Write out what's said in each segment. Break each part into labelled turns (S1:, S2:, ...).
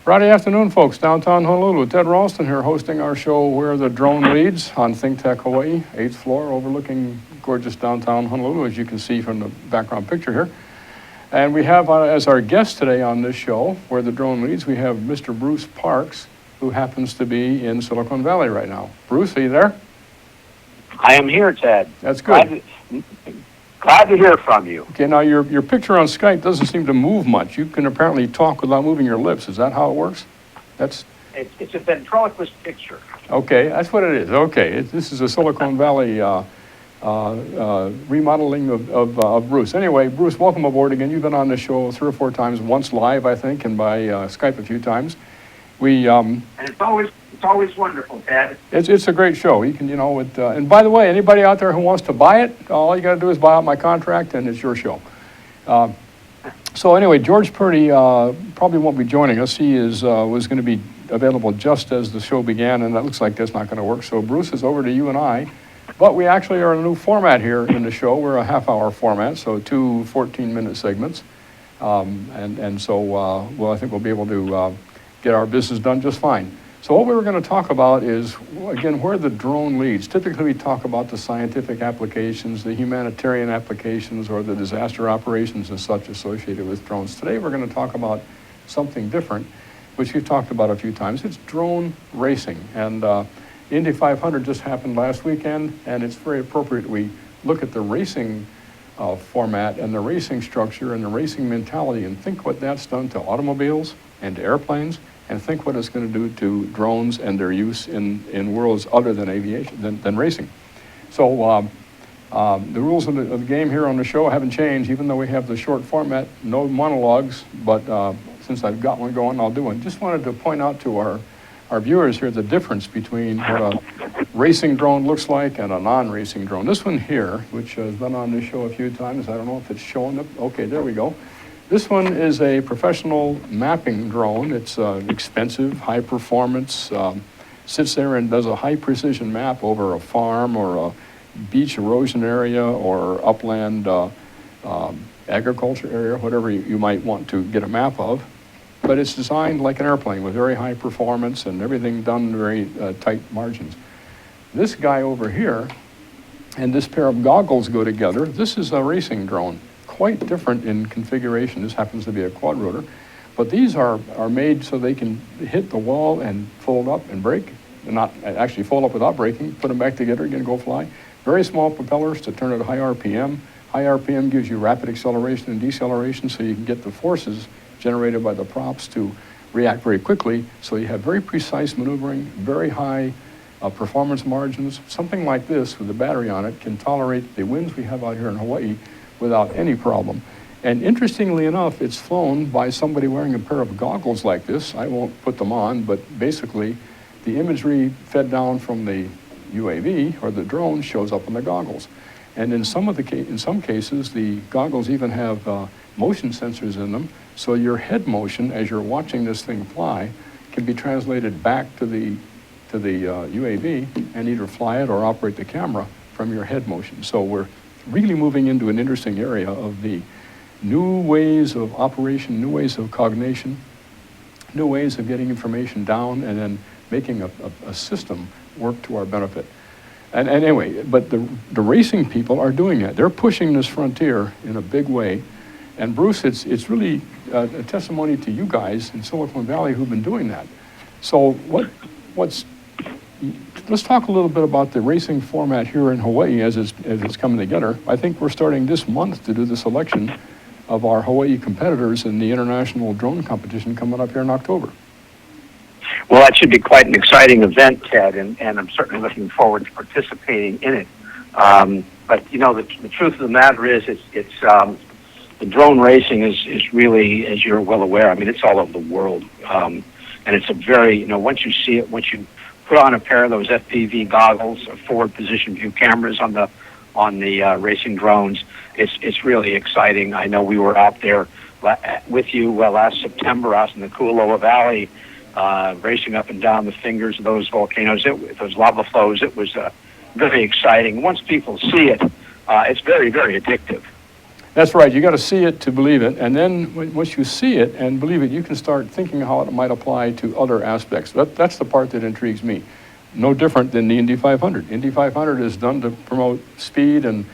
S1: Friday afternoon, folks, downtown Honolulu. Ted Ralston here hosting our show Where the Drone Leads on Think Tech Hawaii, 8th floor, overlooking gorgeous downtown Honolulu, as you can see from the background picture here. And we have as our guest today on this show, Where the Drone Leads, we have Mr. Bruce Parks, who happens to be in Silicon Valley right now. Bruce, are you there?
S2: I am here, Ted.
S1: That's good.
S2: Glad to hear from you.
S1: Okay, now your picture on Skype doesn't seem to move much. You can apparently talk without moving your lips. Is that how it works?
S2: It's a ventriloquist picture.
S1: Okay, that's what it is. Okay, this is a Silicon Valley remodeling of Bruce. Anyway, Bruce, welcome aboard again. You've been on the show 3 or 4 times, once live, I think, and by Skype a few times.
S2: And it's always wonderful, Ted.
S1: It's a great show. You can, and by the way, anybody out there who wants to buy it, all you got to do is buy out my contract, and it's your show. So anyway, George Purdy probably won't be joining us. He was going to be available just as the show began, and that looks like that's not going to work. So Bruce is over to you and I. But we actually are in a new format here in the show. We're a half-hour format, so 2 14-minute segments. And so, I think we'll be able to get our business done just fine. So what we were going to talk about is, again, where the drone leads. Typically, we talk about the scientific applications, the humanitarian applications, or the disaster operations and such associated with drones. Today, we're going to talk about something different, which we've talked about a few times. It's drone racing. And Indy 500 just happened last weekend, and it's very appropriate we look at the racing format and the racing structure and the racing mentality and think what that's done to automobiles and to airplanes, and think what it's going to do to drones and their use in worlds other than aviation, than racing. So the rules of the game here on the show haven't changed, even though we have the short format, no monologues, but since I've got one going, I'll do one. Just wanted to point out to our viewers here the difference between what a racing drone looks like and a non-racing drone. This one here, which has been on this show a few times, I don't know if it's showing up. Okay, there we go. This one is a professional mapping drone. It's expensive, high performance, sits there and does a high precision map over a farm or a beach erosion area or upland agriculture area, whatever you might want to get a map of. But it's designed like an airplane with very high performance and everything done very tight margins. This guy over here and this pair of goggles go together. This is a racing drone. Quite different in configuration. This happens to be a quad rotor, but these are made so they can hit the wall and fold up and break, and not actually fold up without breaking, put them back together again, go fly. Very small propellers to turn at high RPM. High RPM gives you rapid acceleration and deceleration, so you can get the forces generated by the props to react very quickly, so you have very precise maneuvering, very high performance margins. Something like this with a battery on it can tolerate the winds we have out here in Hawaii without any problem. And interestingly enough, it's flown by somebody wearing a pair of goggles like this. I won't put them on, but basically the imagery fed down from the UAV or the drone shows up on the goggles. And in some cases, the goggles even have motion sensors in them, so your head motion as you're watching this thing fly can be translated back to the UAV and either fly it or operate the camera from your head motion. So we're really moving into an interesting area of the new ways of operation, new ways of cognition, new ways of getting information down and then making a system work to our benefit. And anyway, but the racing people are doing that. They're pushing this frontier in a big way. And Bruce, it's really a testimony to you guys in Silicon Valley who've been doing that. So let's talk a little bit about the racing format here in Hawaii as it's coming together. I think we're starting this month to do the selection of our Hawaii competitors in the international drone competition coming up here in October.
S2: Well, that should be quite an exciting event, Ted, and I'm certainly looking forward to participating in it. But the truth of the matter is, it's the drone racing is really, as you're well aware, I mean, it's all over the world, and it's a very, once you see it, once you put on a pair of those FPV goggles, or forward position view cameras on the racing drones, it's really exciting. I know we were out there with you last September out in the Kualoa Valley, racing up and down the fingers of those volcanoes, those lava flows. It was very exciting. Once people see it, it's very, very addictive.
S1: That's right. You got to see it to believe it, and then once you see it and believe it, you can start thinking how it might apply to other aspects. That's the part that intrigues me. No different than the Indy 500. Indy 500 is done to promote speed and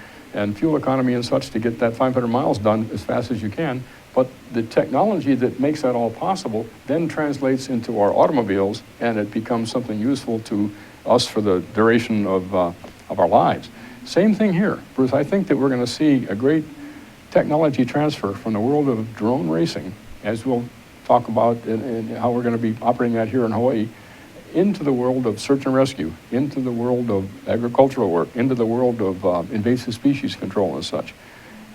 S1: fuel economy and such to get that 500 miles done as fast as you can. But the technology that makes that all possible then translates into our automobiles, and it becomes something useful to us for the duration of our lives. Same thing here, Bruce. I think that we're going to see a great technology transfer from the world of drone racing, as we'll talk about and how we're going to be operating that here in Hawaii, into the world of search and rescue, into the world of agricultural work, into the world of invasive species control and such.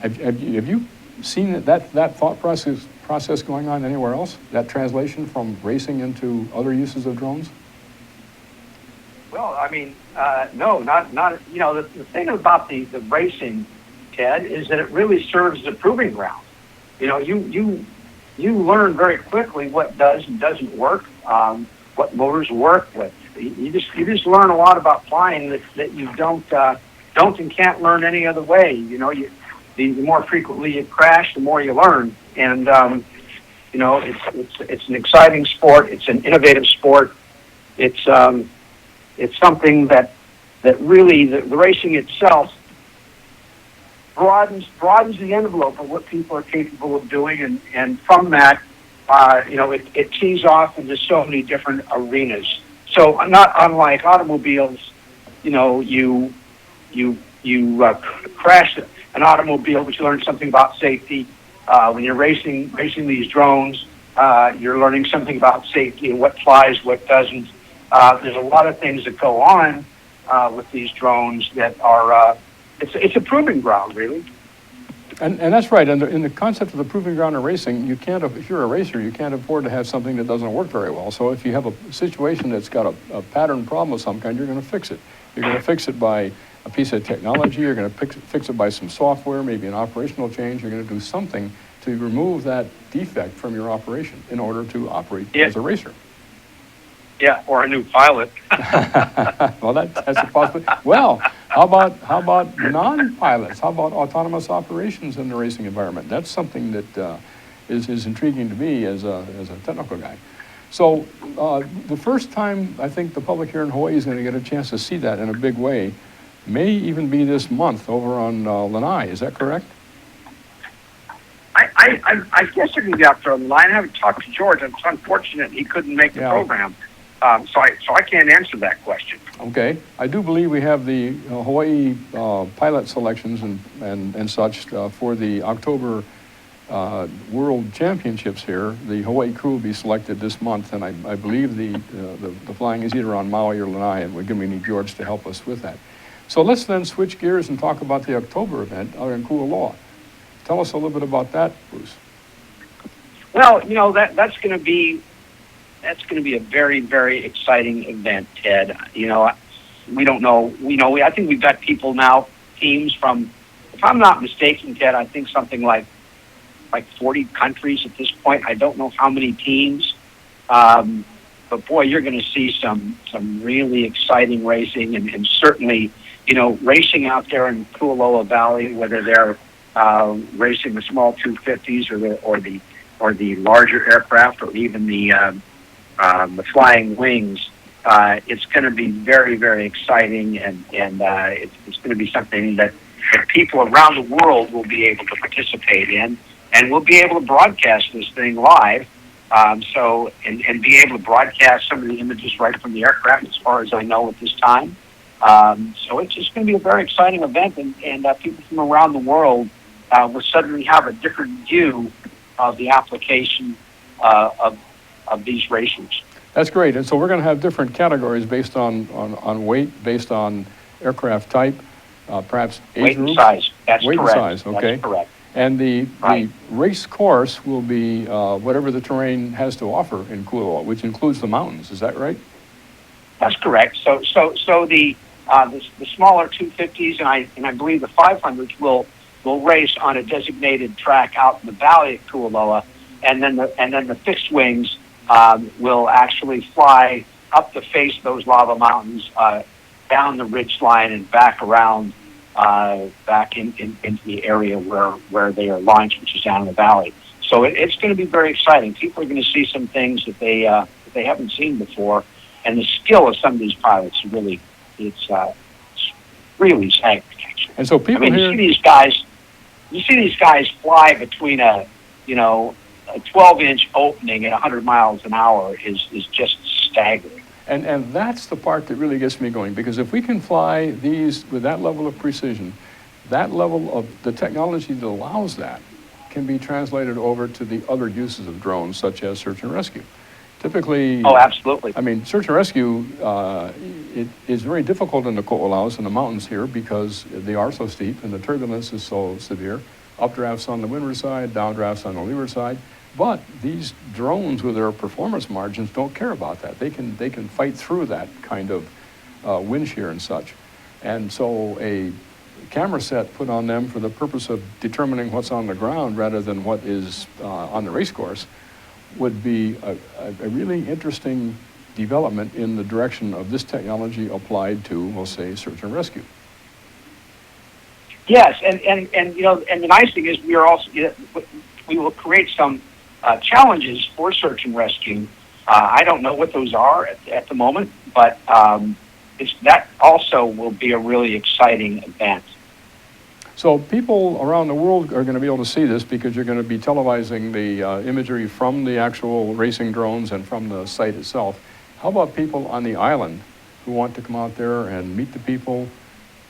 S1: Have you seen that thought process going on anywhere else? That translation from racing into other uses of drones?
S2: Well, I mean, no, not. You know, the thing about the racing, Ted, is that it really serves as a proving ground. You know, you learn very quickly what does and doesn't work, what motors work. You just learn a lot about flying that you don't and can't learn any other way. You know, the more frequently you crash, the more you learn. And you know, it's an exciting sport. It's an innovative sport. It's something that really the racing itself broadens the envelope of what people are capable of doing, and from that, you know, it tees off into so many different arenas. So not unlike automobiles, you know, you crash an automobile, but you learn something about safety. When you're racing these drones, you're learning something about safety and what flies, what doesn't. There's a lot of things that go on with these drones that are it's a proving ground, really.
S1: And that's right. And in the concept of the proving ground in racing, you can't, if you're a racer, you can't afford to have something that doesn't work very well. So if you have a situation that's got a pattern problem of some kind, you're going to fix it. You're going to fix it by a piece of technology. You're going to fix it by some software, maybe an operational change. You're going to do something to remove that defect from your operation in order to operate as a racer.
S2: Yeah, or a new pilot.
S1: Well, that's a possibility. Well, how about non-pilots? How about autonomous operations in the racing environment? That's something that is intriguing to me as a technical guy. So the first time I think the public here in Hawaii is going to get a chance to see that in a big way may even be this month over on Lanai. Is that correct?
S2: I guess it can be out there on the line. I haven't talked to George. It's unfortunate he couldn't make the program. So I can't answer that question.
S1: Okay. I do believe we have the Hawaii pilot selections and such for the October World Championships here. The Hawaii crew will be selected this month, and I believe the flying is either on Maui or Lanai, and we're going to need George to help us with that. So let's then switch gears and talk about the October event out in Kualoa. Tell us a little bit about that, Bruce.
S2: Well, you know, that's going to be a very, very exciting event, Ted. You know, we don't know. I think we've got people now, teams from, if I'm not mistaken, Ted, I think something like 40 countries at this point. I don't know how many teams, but boy, you're going to see some really exciting racing, and certainly, you know, racing out there in Kualoa Valley, whether they're racing the small 250s or the larger aircraft, or even the flying wings, it's going to be very, very exciting, and it's going to be something that people around the world will be able to participate in, and we'll be able to broadcast this thing live. So be able to broadcast some of the images right from the aircraft, as far as I know at this time. So it's just going to be a very exciting event, and people from around the world will suddenly have a different view of the application of these racers.
S1: That's great. And so we're going to have different categories based on weight, based on aircraft type, perhaps age
S2: weight
S1: group.
S2: And size. That's
S1: weight
S2: correct.
S1: And size, okay.
S2: That's correct.
S1: And the race course will be whatever the terrain has to offer in Kualoa, which includes the mountains. Is that right?
S2: That's correct. So the smaller 250s and I believe the 500s will race on a designated track out in the valley of Kualoa, and then the fixed wings will actually fly up the face of those lava mountains, down the ridge line and back around back into the area where they are launched, which is down in the valley. So it's going to be very exciting. People are going to see some things that they haven't seen before, and the skill of some of these pilots it's really staggering.
S1: And so people
S2: you see these guys fly between a 12-inch opening at 100 miles an hour is just staggering.
S1: And that's the part that really gets me going, because if we can fly these with that level of precision, that level of the technology that allows that can be translated over to the other uses of drones, such as search and rescue. Typically,
S2: oh, absolutely.
S1: I mean, search and rescue, it is very difficult in the Ko'olaus and the mountains here because they are so steep and the turbulence is so severe. Updrafts on the windward side, downdrafts on the leeward side. But these drones with their performance margins don't care about that. They can fight through that kind of wind shear and such. And so a camera set put on them for the purpose of determining what's on the ground rather than what is on the race course would be a really interesting development in the direction of this technology applied to, we'll say, search and rescue.
S2: Yes, and the nice thing is we will create some challenges for search and rescue. I don't know what those are at the moment, but that also will be a really exciting event.
S1: So people around the world are going to be able to see this because you're going to be televising the imagery from the actual racing drones and from the site itself. How about people on the island who want to come out there and meet the people,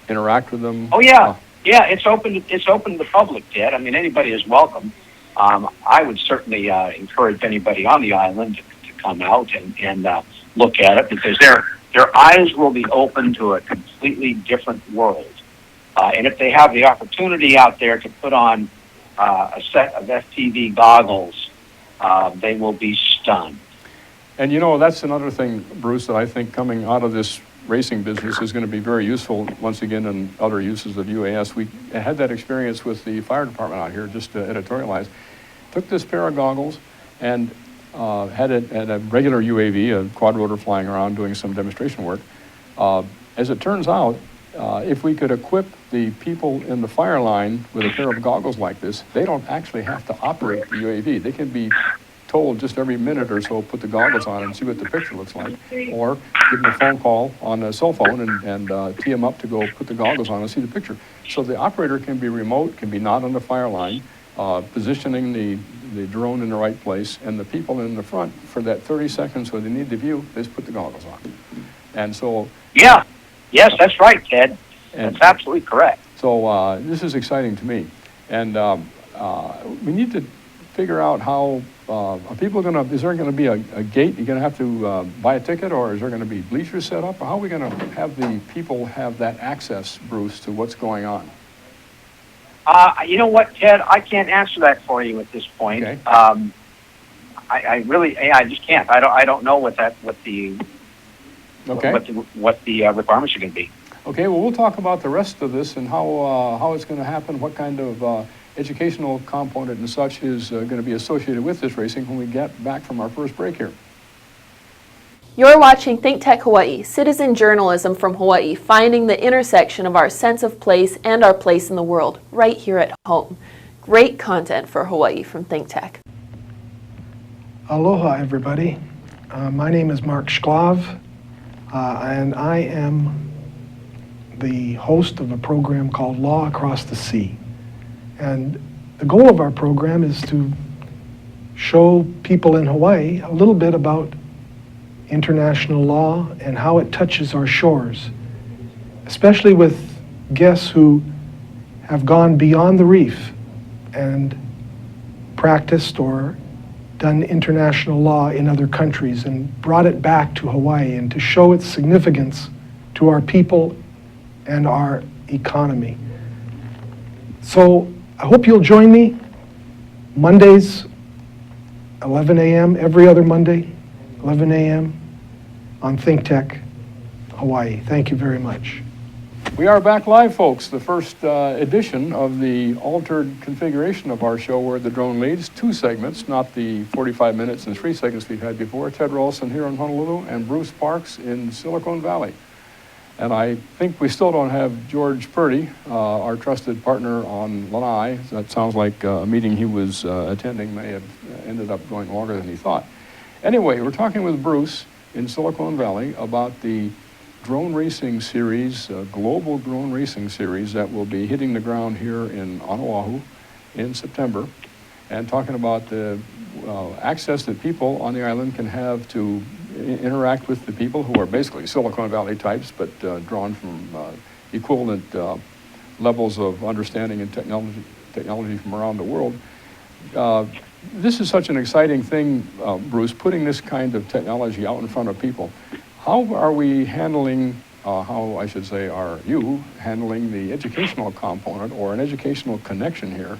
S1: interact with them?
S2: Oh yeah, it's open to the public, Ted. I mean, anybody is welcome. I would certainly encourage anybody on the island to come out and look at it, because their eyes will be open to a completely different world. And if they have the opportunity out there to put on a set of FPV goggles, they will be stunned.
S1: And that's another thing, Bruce, that I think coming out of this racing business is going to be very useful once again in other uses of UAS. We had that experience with the fire department out here, just to editorialize. Took this pair of goggles and had a regular UAV, a quadrotor, flying around doing some demonstration work. As it turns out, if we could equip the people in the fire line with a pair of goggles like this, they don't actually have to operate the UAV. They can be told just every minute or so, put the goggles on and see what the picture looks like, or give them a phone call on a cell phone and tee them up to go put the goggles on and see the picture. So the operator can be remote, can be not on the fire line, positioning the drone in the right place, and the people in the front, for that 30 seconds when they need the view, they just put the goggles on. And so...
S2: Yeah. Yes, that's right, Ted. That's absolutely correct.
S1: So this is exciting to me. And we need to figure out how, are people going to, is there going to be a gate? You're going to have to buy a ticket, or is there going to be bleachers set up? Or how are we going to have the people have that access, Bruce, to what's going on?
S2: You know what, Ted? I can't answer that for you at this point.
S1: Okay.
S2: I just can't. I don't know what the
S1: Okay.
S2: what the requirements are going to be.
S1: Okay, well, we'll talk about the rest of this and how it's going to happen, what kind of educational component and such is going to be associated with this racing when we get back from our first break here.
S3: You're watching Think Tech Hawaii, citizen journalism from Hawaii, finding the intersection of our sense of place and our place in the world, right here at home. Great content for Hawaii from Think Tech.
S4: Aloha, everybody. My name is Mark Shklov. And I am the host of a program called Law Across the Sea. And the goal of our program is to show people in Hawaii a little bit about international law and how it touches our shores, especially with guests who have gone beyond the reef and practiced or done international law in other countries and brought it back to Hawaii, and to show its significance to our people and our economy. So I hope you'll join me Mondays, 11 a.m., every other Monday, 11 a.m. on Think Tech Hawaii. Thank you very much.
S1: We are back live, folks. The first edition of the altered configuration of our show, Where the Drone Leads. 2 segments, not the 45 minutes and 3 seconds we've had before. Ted Ralston here in Honolulu and Bruce Parks in Silicone Valley. And I think we still don't have George Purdy, our trusted partner on Lanai. That sounds like a meeting he was attending may have ended up going longer than he thought. Anyway, we're talking with Bruce in Silicone Valley about the drone racing series, global drone racing series that will be hitting the ground here on Oahu in September, and talking about the access that people on the island can have to interact with the people who are basically Silicon Valley types, but drawn from equivalent levels of understanding and technology from around the world. This is such an exciting thing, Bruce, putting this kind of technology out in front of people. How are we handling, how I should say, are you handling the educational component or an educational connection here,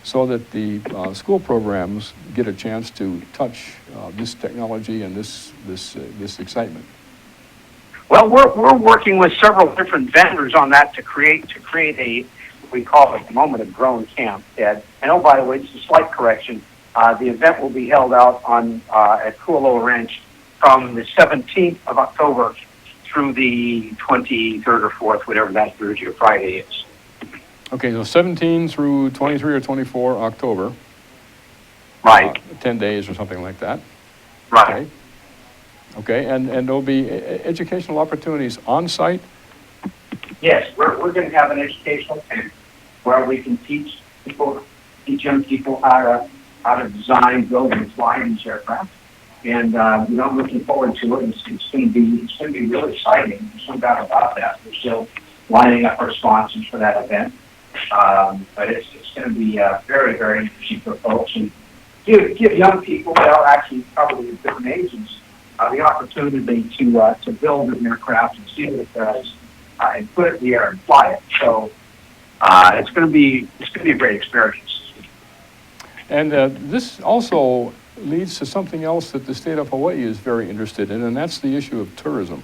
S1: so that the school programs get a chance to touch this technology and this excitement?
S2: Well, we're working with several different vendors on that to create a, we call it at the moment, a drone camp, Ted. And oh, by the way, just a slight correction. The event will be held out at Kualoa Ranch from the 17th of October through the 23rd or 4th, whatever that Thursday or Friday is.
S1: Okay, so 17 through 23 or 24 October.
S2: Right.
S1: 10 days or something like that.
S2: Right.
S1: Okay, and there'll be educational opportunities on site?
S2: Yes, we're going to have an educational camp where we can teach young people how to design, build, and fly these aircraft. And I'm looking forward to it. It's going to be really exciting. There's no doubt about that. We're still lining up our sponsors for that event. But it's going to be very, very interesting for folks, and give young people that are actually probably at different ages the opportunity to build an aircraft and see what it does and put it in the air and fly it. So it's going to be a great experience.
S1: And this also leads to something else that the state of Hawaii is very interested in, and that's the issue of tourism.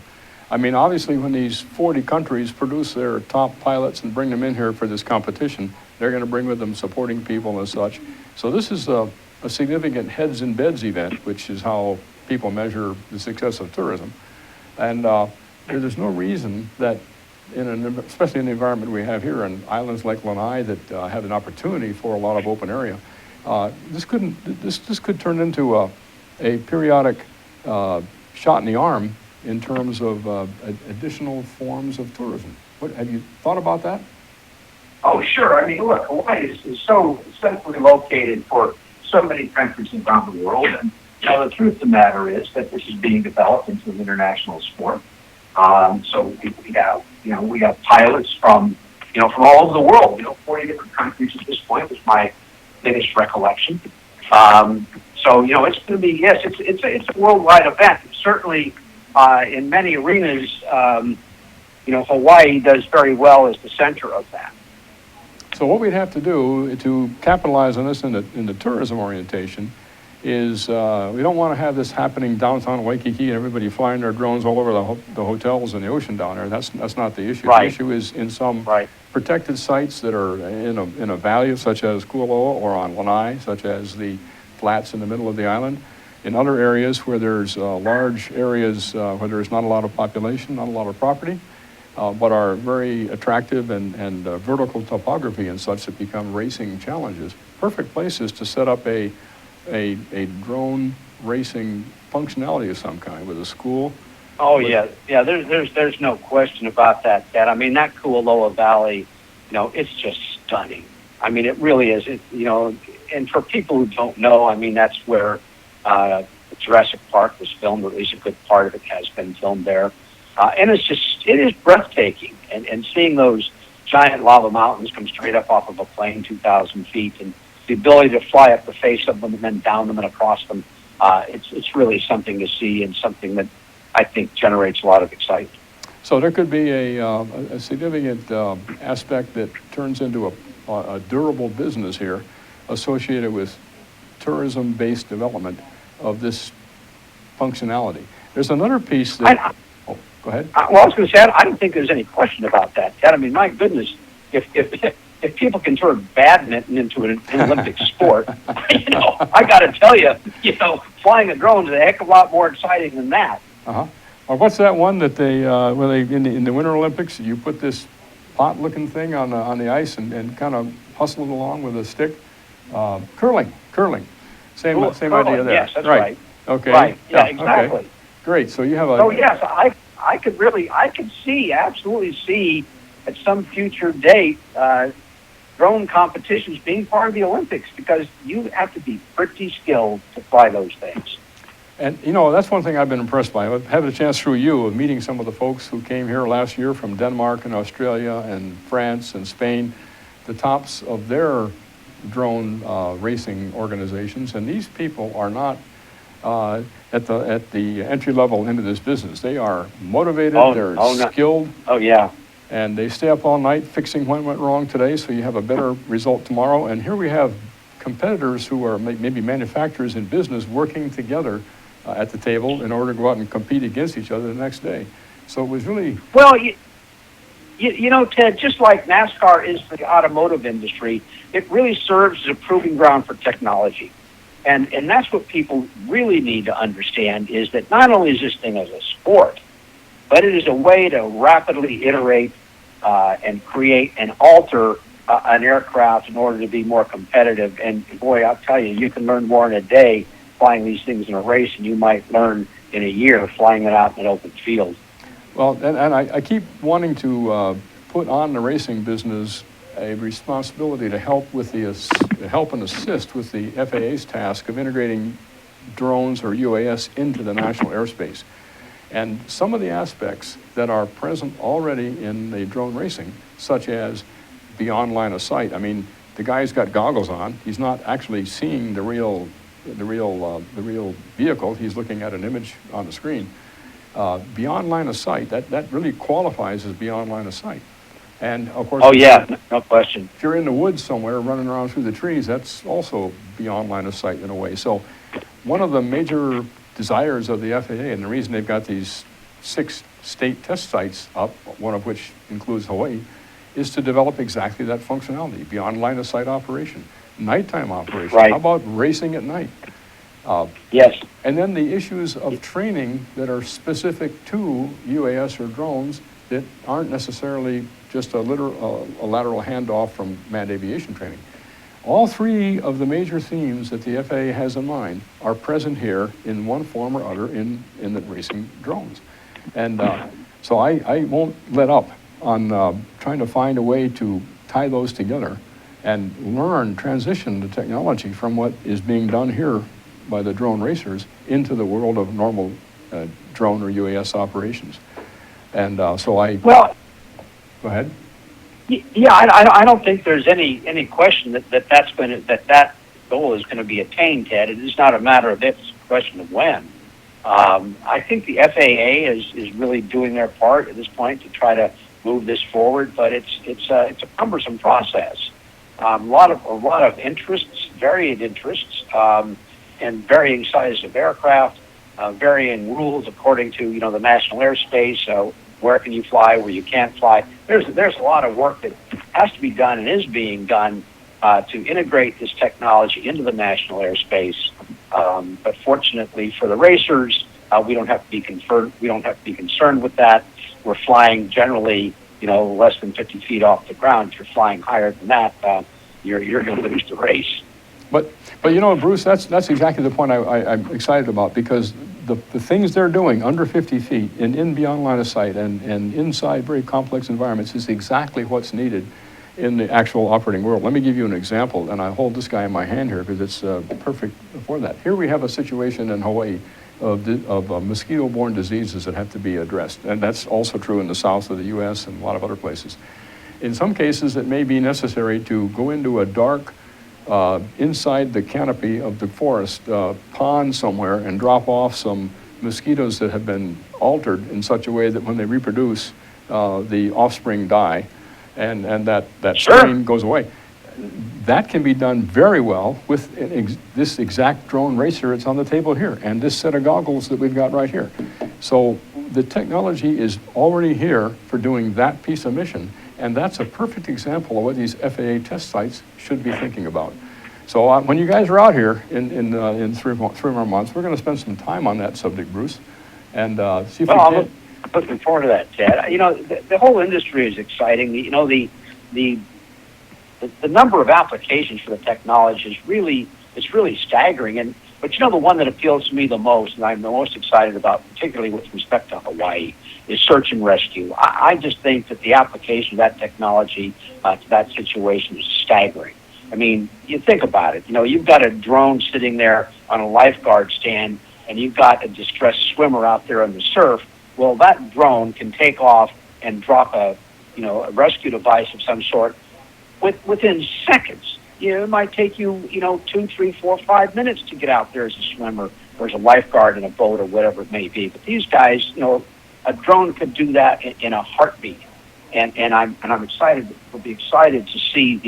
S1: I mean, obviously, when these 40 countries produce their top pilots and bring them in here for this competition, they're going to bring with them supporting people and such. So this is a significant heads and beds event, which is how people measure the success of tourism. And there's no reason that, especially in the environment we have here in islands like Lanai that have an opportunity for a lot of open area, this could turn into a periodic shot in the arm in terms of additional forms of tourism. Have you thought about that?
S2: Oh, sure. I mean, look, Hawaii is so centrally located for so many countries around the world, and the truth of the matter is that this is being developed into an international sport. So we have pilots from all over the world. 40 different countries at this point is my latest recollection. So it's going to be, yes, it's a worldwide event. Certainly, in many arenas, Hawaii does very well as the center of that.
S1: So what we'd have to do to capitalize on this in the tourism orientation is we don't want to have this happening downtown Waikiki and everybody flying their drones all over the hotels and the ocean down there. That's not the issue.
S2: Right.
S1: The issue is in some
S2: Right.
S1: protected sites that are in a valley, such as Kualoa, or on Lanai, such as the flats in the middle of the island. In other areas where there's large areas where there's not a lot of population, not a lot of property, but are very attractive and vertical topography and such that become racing challenges. Perfect places to set up a drone racing functionality of some kind with a school.
S2: Oh yeah. There's no question about that. I mean, that Kualoa Valley, it's just stunning. I mean, it really is. And for people who don't know, I mean, that's where Jurassic Park was filmed, or at least a good part of it has been filmed there. And it is breathtaking. And seeing those giant lava mountains come straight up off of a plane 2,000 feet, and the ability to fly up the face of them and then down them and across them, it's really something to see, and something that I think generates a lot of excitement.
S1: So there could be a significant aspect that turns into a durable business here associated with tourism-based development of this functionality. There's another piece that... go ahead.
S2: Well, I was going to say, I don't think there's any question about that, Ted. I mean, my goodness, if people can turn badminton into an Olympic sport, I got to tell you, flying a drone is a heck of a lot more exciting than that.
S1: Uh-huh. Or what's that one that they, where they in the Winter Olympics, you put this pot-looking thing on the ice and kind of hustle it along with a stick? Curling. Same
S2: Curling,
S1: idea there.
S2: yes, that's right.
S1: Okay.
S2: Right, yeah,
S1: Okay.
S2: exactly.
S1: Great. So you have a.
S2: Oh yes, I could absolutely see at some future date drone competitions being part of the Olympics, because you have to be pretty skilled to fly those things.
S1: And, that's one thing I've been impressed by. I've had a chance through you of meeting some of the folks who came here last year from Denmark and Australia and France and Spain, the tops of their drone racing organizations. And these people are not at the entry level into this business. They are motivated, they're skilled.
S2: Oh, yeah.
S1: And they stay up all night fixing what went wrong today so you have a better result tomorrow. And here we have competitors who are maybe manufacturers in business working together at the table in order to go out and compete against each other the next day. So it was really...
S2: Well, you know, Ted, just like NASCAR is for the automotive industry, it really serves as a proving ground for technology. And that's what people really need to understand, is that not only is this thing as a sport, but it is a way to rapidly iterate and create and alter an aircraft in order to be more competitive. And boy, I'll tell you, you can learn more in a day flying these things in a race than you might learn in a year flying it out in an open field.
S1: Well, and I keep wanting to put on the racing business a responsibility to help with help and assist with the FAA's task of integrating drones or UAS into the national airspace. And some of the aspects that are present already in the drone racing, such as beyond line of sight. I mean, the guy's got goggles on. He's not actually seeing the real vehicle. He's looking at an image on the screen. Beyond line of sight, that really qualifies as beyond line of sight. And of course,
S2: oh yeah, no question.
S1: If you're in the woods somewhere running around through the trees, that's also beyond line of sight in a way. So one of the major desires of the FAA, and the reason they've got these 6 state test sites up, one of which includes Hawaii, is to develop exactly that functionality, beyond line of sight operation, nighttime operation.
S2: Right.
S1: How about racing at night?
S2: Yes.
S1: And then the issues of training that are specific to UAS or drones that aren't necessarily just a lateral handoff from manned aviation training. All 3 of the major themes that the FAA has in mind are present here in one form or other in the racing drones. And so I won't let up on trying to find a way to tie those together and transition the technology from what is being done here by the drone racers into the world of normal drone or UAS operations. And so
S2: Well,
S1: go ahead.
S2: Yeah, I don't think there's any question that goal is going to be attained, Ted. It is not a matter of if; it's a question of when. I think the FAA is really doing their part at this point to try to move this forward, but it's a cumbersome process. A lot of interests, varied interests, and varying sizes of aircraft, varying rules according to the national airspace. So where can you fly, where you can't fly? There's a lot of work that has to be done and is being done to integrate this technology into the national airspace. But fortunately for the racers, we don't have to be concerned with that. We're flying generally, less than 50 feet off the ground. If you're flying higher than that, you're going to lose the race.
S1: But Bruce, that's exactly the point I'm excited about, because the things they're doing under 50 feet and in beyond line of sight and inside very complex environments is exactly what's needed in the actual operating world. Let me give you an example, and I hold this guy in my hand here because it's perfect for that. Here we have a situation in Hawaii of mosquito-borne diseases that have to be addressed, and that's also true in the south of the U.S. and a lot of other places. In some cases, it may be necessary to go into a dark, inside the canopy of the forest pond somewhere and drop off some mosquitoes that have been altered in such a way that when they reproduce, the offspring die, and that
S2: Sure.
S1: strain goes away. That can be done very well with this exact drone racer. It's on the table here, and this set of goggles that we've got right here. So the technology is already here for doing that piece of mission, and that's a perfect example of what these FAA test sites should be thinking about. So when you guys are out here in 3 more months, we're going to spend some time on that subject, Bruce. and see if
S2: Well,
S1: we
S2: I'm
S1: can.
S2: looking forward to that, Ted. You know, the whole industry is exciting. You know, the number of applications for the technology is really staggering. But you know, the one that appeals to me the most, and I'm the most excited about, particularly with respect to Hawaii, is search and rescue. I just think that the application of that technology to that situation is staggering. I mean, you think about it. You know, you've got a drone sitting there on a lifeguard stand, and you've got a distressed swimmer out there in the surf. Well, that drone can take off and drop a rescue device of some sort within seconds. You know, it might take you, 2, 3, 4, 5 minutes to get out there as a swimmer or as a lifeguard in a boat or whatever it may be. But these guys, a drone could do that in a heartbeat. And I'm excited. We'll be excited to see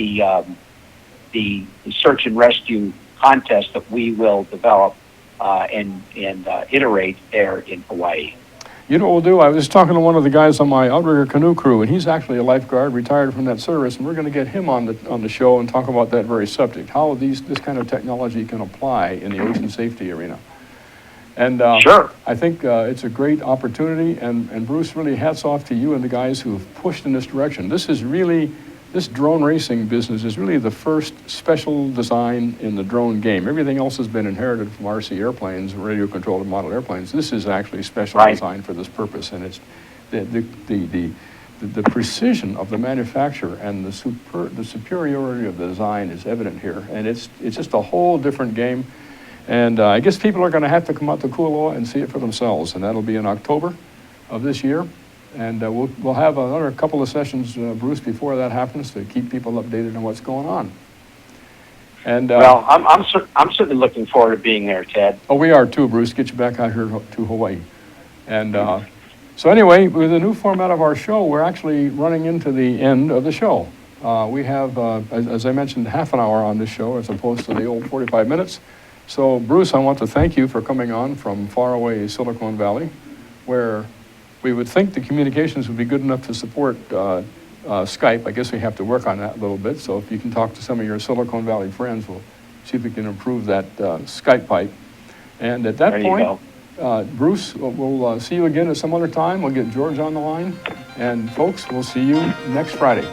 S2: the search and rescue contest that we will develop and iterate there in Hawaii.
S1: You know what we'll do? I was talking to one of the guys on my outrigger canoe crew, and he's actually a lifeguard, retired from that service, and we're going to get him on the show and talk about that very subject, how this kind of technology can apply in the ocean safety arena. And
S2: Sure.
S1: I think it's a great opportunity, and Bruce, really hats off to you and the guys who have pushed in this direction. This drone racing business is really the first special design in the drone game. Everything else has been inherited from RC airplanes, radio-controlled model airplanes. This is actually special design for this purpose, and it's the precision of the manufacturer and the superiority of the design is evident here, and it's just a whole different game. And I guess people are going to have to come out to Kualoa and see it for themselves, and that'll be in October of this year. And we'll have another couple of sessions, Bruce, before that happens to keep people updated on what's going on. And
S2: well, I'm certainly looking forward to being there, Ted.
S1: Oh, we are too, Bruce. Get you back out here to Hawaii. And so anyway, with the new format of our show, we're actually running into the end of the show. We have, as I mentioned, half an hour on this show as opposed to the old 45 minutes. So, Bruce, I want to thank you for coming on from faraway Silicon Valley, where we would think the communications would be good enough to support Skype. I guess we have to work on that a little bit. So if you can talk to some of your Silicon Valley friends, we'll see if we can improve that Skype pipe. And at that point, Bruce, we'll see you again at some other time. We'll get George on the line. And folks, we'll see you next Friday.